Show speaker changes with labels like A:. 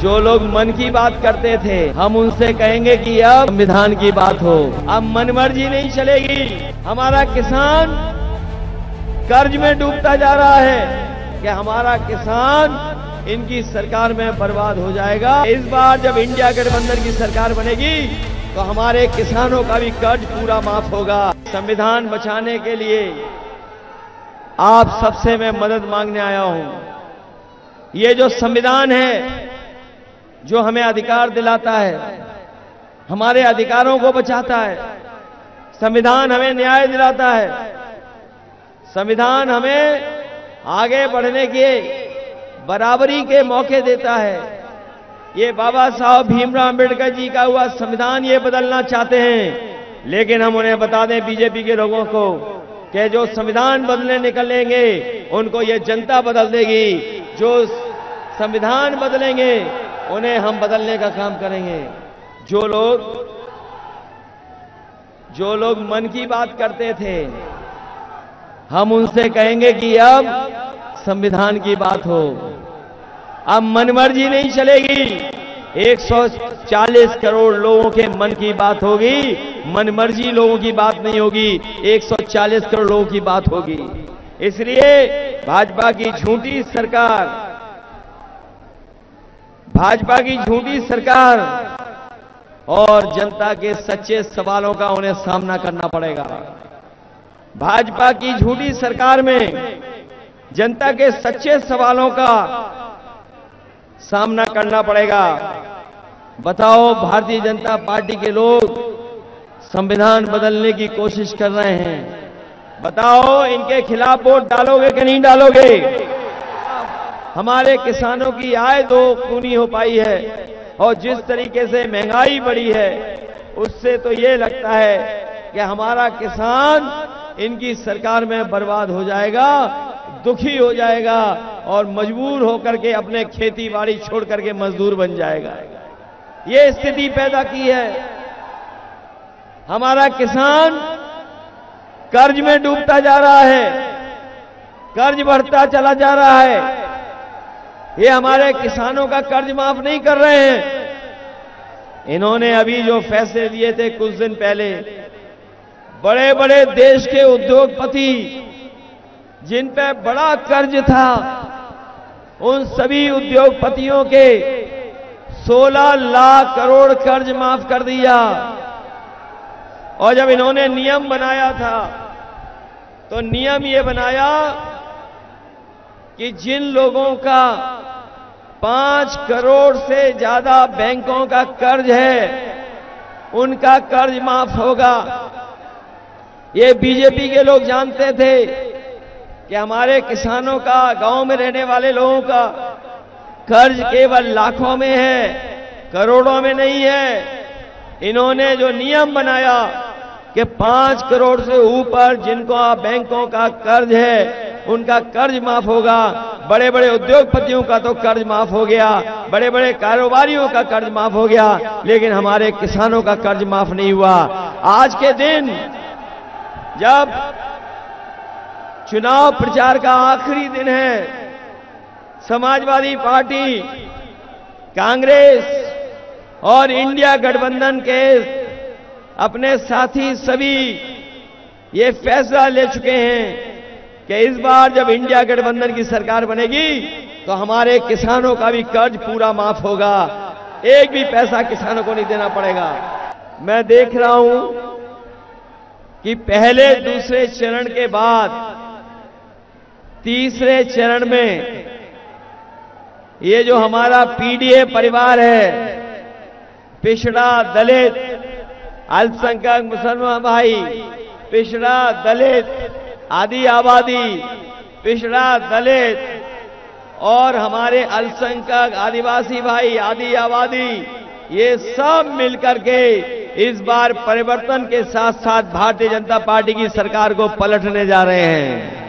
A: जो लोग मन की बात करते थे, हम उनसे कहेंगे कि अब संविधान की बात हो। अब मनमर्जी नहीं चलेगी। हमारा किसान कर्ज में डूबता जा रहा है कि हमारा किसान इनकी सरकार में बर्बाद हो जाएगा। इस बार जब इंडिया गठबंधन की सरकार बनेगी तो हमारे किसानों का भी कर्ज पूरा माफ होगा। संविधान बचाने के लिए आप सबसे मैं मदद मांगने आया हूं। ये जो संविधान है जो हमें अधिकार दिलाता है, हमारे अधिकारों को बचाता है, संविधान हमें न्याय दिलाता है, संविधान हमें आगे बढ़ने के बराबरी के मौके देता है। ये बाबा साहब भीमराव अंबेडकर जी का हुआ संविधान ये बदलना चाहते हैं, लेकिन हम उन्हें बता दें बीजेपी के लोगों को कि जो संविधान बदलने निकलेंगे उनको ये जनता बदल देगी। जो संविधान बदलेंगे उन्हें हम बदलने का काम करेंगे। जो लोग मन की बात करते थे, हम उनसे कहेंगे कि अब संविधान की बात हो। अब मनमर्जी नहीं चलेगी। 140 करोड़ लोगों के मन की बात होगी, मनमर्जी लोगों की बात नहीं होगी। 140 करोड़ लोगों की बात होगी। इसलिए भाजपा की झूठी सरकार और जनता के सच्चे सवालों का उन्हें सामना करना पड़ेगा। भाजपा की झूठी सरकार में जनता के सच्चे सवालों का सामना करना पड़ेगा। बताओ, भारतीय जनता पार्टी के लोग संविधान बदलने की कोशिश कर रहे हैं, बताओ इनके खिलाफ वोट डालोगे कि नहीं डालोगे? हमारे किसानों की आय दोगुनी हो पाई है और जिस तरीके से महंगाई बढ़ी है उससे तो ये लगता है कि हमारा किसान इनकी सरकार में बर्बाद हो जाएगा, दुखी हो जाएगा और मजबूर होकर के अपने खेती बाड़ी छोड़ करके मजदूर बन जाएगा। ये स्थिति पैदा की है। हमारा किसान कर्ज में डूबता जा रहा है, कर्ज बढ़ता चला जा रहा है। ये हमारे किसानों का कर्ज माफ नहीं कर रहे हैं। इन्होंने अभी जो फैसले लिए थे कुछ दिन पहले, बड़े बड़े देश के उद्योगपति जिन पे बड़ा कर्ज था, उन सभी उद्योगपतियों के 16 लाख करोड़ कर्ज माफ कर दिया। और जब इन्होंने नियम बनाया था तो नियम ये बनाया कि जिन लोगों का 5 करोड़ से ज्यादा बैंकों का कर्ज है उनका कर्ज माफ होगा। ये बीजेपी के लोग जानते थे कि हमारे किसानों का, गांव में रहने वाले लोगों का कर्ज केवल लाखों में है, करोड़ों में नहीं है। इन्होंने जो नियम बनाया कि 5 करोड़ से ऊपर जिनको बैंकों का कर्ज है उनका कर्ज माफ होगा। बड़े बड़े उद्योगपतियों का तो कर्ज माफ हो गया, बड़े बड़े कारोबारियों का कर्ज माफ हो गया, लेकिन हमारे किसानों का कर्ज माफ नहीं हुआ। आज के दिन जब चुनाव प्रचार का आखिरी दिन है, समाजवादी पार्टी, कांग्रेस और इंडिया गठबंधन के अपने साथी सभी ये फैसला ले चुके हैं कि इस बार जब इंडिया गठबंधन की सरकार बनेगी तो हमारे किसानों का भी कर्ज पूरा माफ होगा। एक भी पैसा किसानों को नहीं देना पड़ेगा। मैं देख रहा हूं कि पहले दूसरे चरण के बाद तीसरे चरण में ये जो हमारा पीडीए परिवार है, पिछड़ा, दलित, अल्पसंख्यक मुसलमान भाई, पिछड़ा, दलित, आदि आबादी, पिछड़ा, दलित और हमारे अल्पसंख्यक आदिवासी भाई, आदि आबादी, ये सब मिलकर के इस बार परिवर्तन के साथ साथ भारतीय जनता पार्टी की सरकार को पलटने जा रहे हैं।